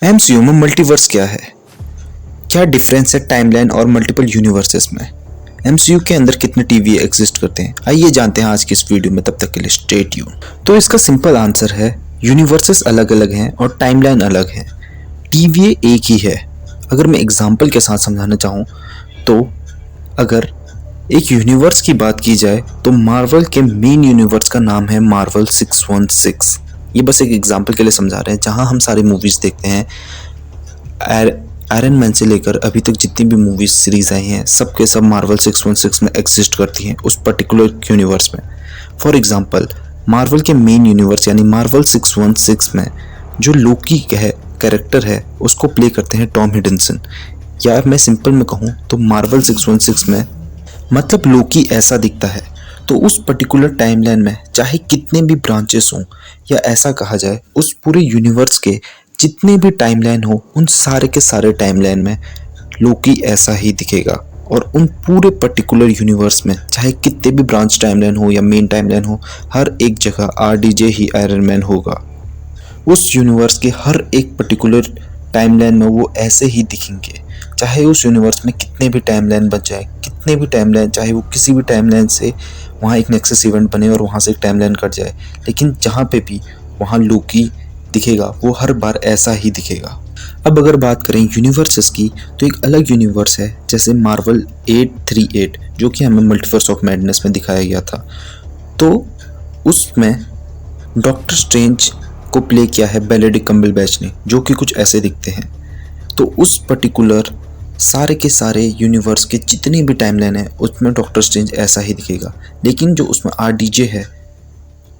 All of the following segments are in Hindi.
एमसीयू में मल्टीवर्स क्या है? क्या डिफरेंस है टाइमलाइन और मल्टीपल यूनिवर्सेस में? एमसीयू के अंदर कितने टीवी एग्जिस्ट करते हैं? आइए जानते हैं आज की इस वीडियो में। तब तक के लिए स्टे ट्यून। तो इसका सिंपल आंसर है यूनिवर्सेस अलग अलग हैं और टाइमलाइन अलग है। टीवी एक ही है। अगर मैं एग्जांपल के साथ समझाना चाहूँ तो अगर एक यूनिवर्स की बात की जाए तो मार्वल के मेन यूनिवर्स का नाम है मार्वल 616। ये बस एक एग्जांपल के लिए समझा रहे हैं। जहां हम सारी मूवीज देखते हैं, आयरन मैन से लेकर अभी तक जितनी भी मूवीज सीरीज आई हैं सब के सब मार्वल 616 में एग्जिस्ट करती हैं उस पर्टिकुलर यूनिवर्स में। फॉर एग्जांपल मार्वल के मेन यूनिवर्स यानी मार्वल 616 में जो लोकी कैरेक्टर है उसको प्ले करते हैं टॉम हिडलसन। या मैं सिंपल में कहूँ तो मार्वल 616 में मतलब लोकी ऐसा दिखता है। तो उस पर्टिकुलर टाइमलाइन में चाहे कितने भी ब्रांचेस हों या ऐसा कहा जाए उस पूरे यूनिवर्स के जितने भी टाइमलाइन हो उन सारे के सारे टाइमलाइन में लोकी ऐसा ही दिखेगा। और उन पूरे पर्टिकुलर यूनिवर्स में चाहे कितने भी ब्रांच टाइमलाइन हो या मेन टाइमलाइन हो, हर एक जगह आरडीजे ही आयरन मैन होगा। उस यूनिवर्स के हर एक पर्टिकुलर टाइमलाइन में वो ऐसे ही दिखेंगे। चाहे उस यूनिवर्स में कितने भी टाइमलाइन बच जाए, कितने भी टाइमलाइन, चाहे वो किसी भी टाइमलाइन से वहाँ एक नेक्सस इवेंट बने और वहाँ से एक टाइमलाइन कट जाए, लेकिन जहाँ पे भी वहाँ लोकी दिखेगा वो हर बार ऐसा ही दिखेगा। अब अगर बात करें यूनिवर्सेस की तो एक अलग यूनिवर्स है जैसे मार्वल 838 जो कि हमें मल्टीवर्स ऑफ मैडनेस में दिखाया गया था। तो उसमें डॉक्टर स्ट्रेंज को प्ले किया है बेनेडिक्ट कम्बरबैच ने, जो कि कुछ ऐसे दिखते हैं। तो उस पर्टिकुलर सारे के सारे यूनिवर्स के जितनी भी टाइमलाइन है उसमें डॉक्टर स्ट्रेंज ऐसा ही दिखेगा। लेकिन जो उसमें आरडीजे है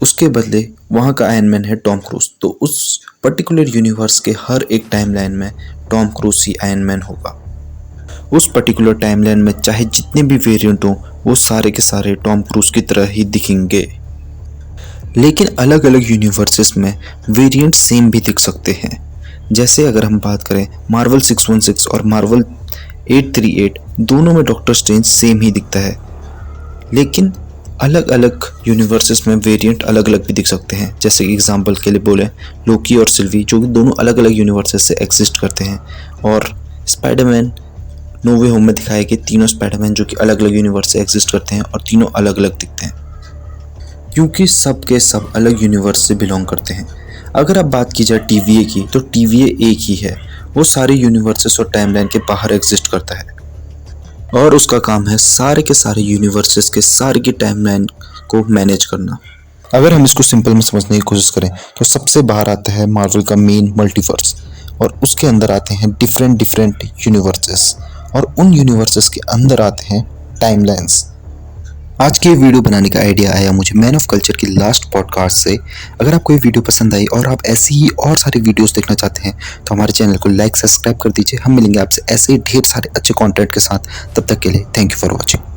उसके बदले वहाँ का आयरन मैन है टॉम क्रूज। तो उस पर्टिकुलर यूनिवर्स के हर एक टाइमलाइन में टॉम क्रूज ही आयरन मैन होगा। उस पर्टिकुलर टाइमलाइन में चाहे जितने भी वेरिएंट हो वो सारे के सारे टॉम क्रूज की तरह ही दिखेंगे। लेकिन अलग अलग यूनिवर्सेस में वेरिएंट सेम भी दिख सकते हैं। जैसे अगर हम बात करें मार्वल 616 और मार्वल 838 दोनों में डॉक्टर स्ट्रेंज सेम ही दिखता है। लेकिन अलग अलग यूनिवर्सेस में वेरिएंट अलग अलग भी दिख सकते हैं। जैसे एग्जांपल के लिए बोले लोकी और सिल्वी जो कि दोनों अलग अलग यूनिवर्सेस से एग्जिस्ट करते हैं। और स्पाइडरमैन नो वे होम में दिखाए गए तीनों स्पाइडरमैन जो कि अलग अलग यूनिवर्स से एग्जिस्ट करते हैं और तीनों अलग अलग दिखते हैं क्योंकि सब के सब अलग यूनिवर्स से बिलोंग करते हैं। अगर आप बात की जाए टीवीए की तो टीवीए एक ही है। वो सारे यूनिवर्सेस और टाइमलाइन के बाहर एग्जिस्ट करता है और उसका काम है सारे के सारे यूनिवर्सेस के सारे की टाइमलाइन को मैनेज करना। अगर हम इसको सिंपल में समझने की कोशिश करें तो सबसे बाहर आता है मार्वल का मेन मल्टीवर्स और उसके अंदर आते हैं डिफरेंट यूनिवर्सेस और उन यूनिवर्सेस के अंदर आते हैं टाइमलाइंस। आज के वीडियो बनाने का आइडिया आया मुझे मैन ऑफ कल्चर की लास्ट पॉडकास्ट से। अगर आपको ये वीडियो पसंद आई और आप ऐसी ही और सारी वीडियोस देखना चाहते हैं तो हमारे चैनल को लाइक सब्सक्राइब कर दीजिए। हम मिलेंगे आपसे ऐसे ही ढेर सारे अच्छे कंटेंट के साथ। तब तक के लिए थैंक यू फॉर वॉचिंग।